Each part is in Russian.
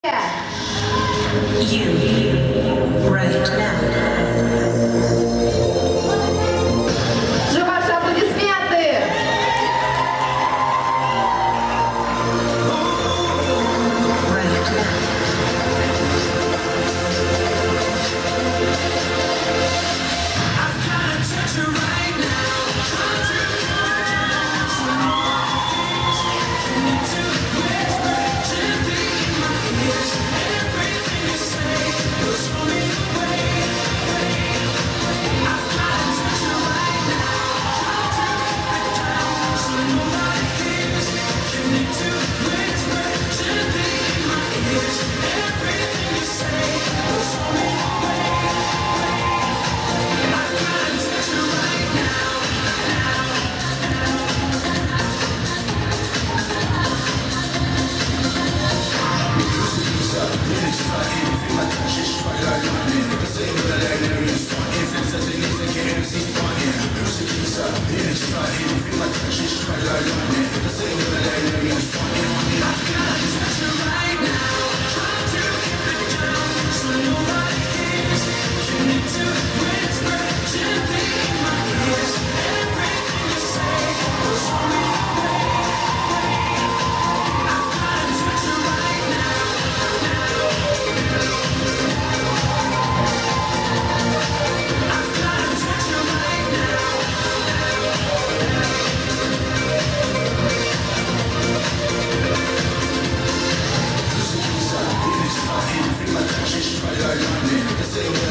Ваши аплодисменты!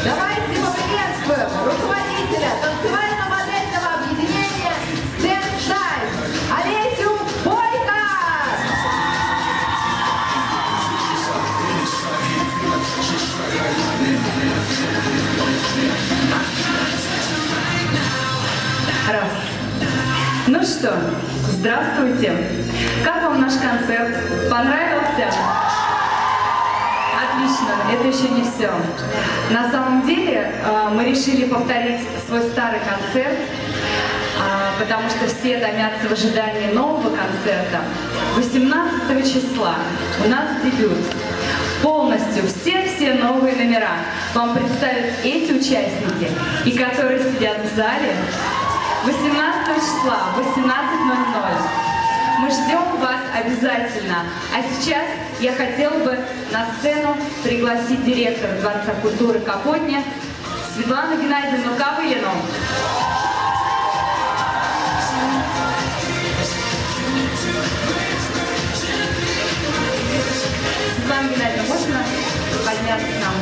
Давайте поприветствуем руководителя танцевально-модельного объединения Dance Night Олесю Бойко! Раз. Ну что, здравствуйте. Как вам наш концерт? Понравился? Отлично, это еще не все. На самом деле мы решили повторить свой старый концерт, потому что все томятся в ожидании нового концерта. 18 числа у нас дебют. Полностью все новые номера вам представят эти участники, и которые сидят в зале 18 числа в 18:00. Мы ждем вас обязательно. А сейчас я хотела бы на сцену пригласить директора Дворца культуры Капотня Светлану Геннадьевну Ковылину. Светлана Геннадьевна, можно подняться к нам?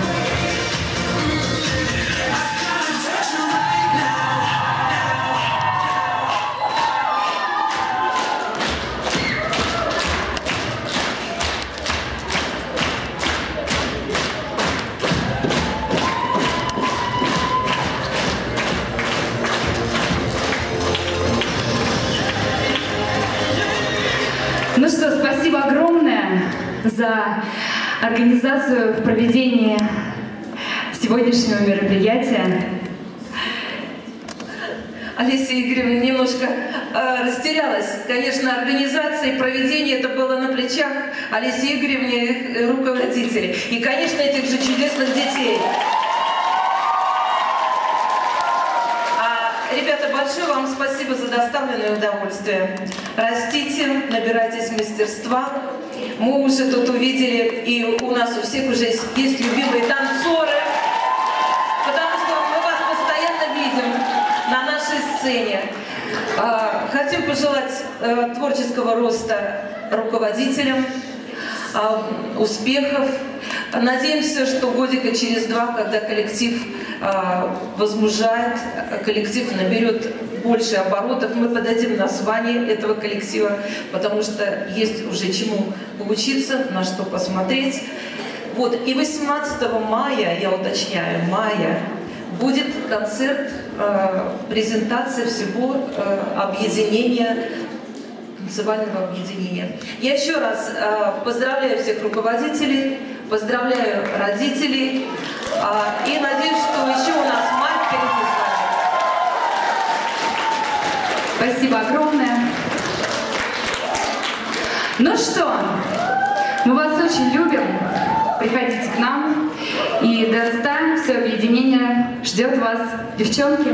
Ну что, спасибо огромное за организацию в проведении сегодняшнего мероприятия. Олеся Игоревна немножко растерялась. Конечно, организация и проведение это было на плечах Олеси Игоревны и их руководителей. И, конечно, этих же чудесных детей. Ребята, большое вам спасибо за доставленное удовольствие. Растите, набирайтесь мастерства. Мы уже тут увидели, и у нас у всех уже есть любимые танцоры, потому что мы вас постоянно видим на нашей сцене. Хотим пожелать творческого роста руководителям, успехов. Надеемся, что годика через два, когда коллектив возмужает, коллектив наберет больше оборотов, мы подадим название этого коллектива, потому что есть уже чему поучиться, на что посмотреть. Вот. И 18 мая, я уточняю, мая, будет концерт, презентация всего объединения, танцевального объединения. Я еще раз поздравляю всех руководителей, поздравляю родителей и надеюсь, что еще у нас май впереди с вами. Спасибо огромное. Ну что, Мы вас очень любим. Приходите к нам. И Dance Time, все объединение ждет вас. Девчонки.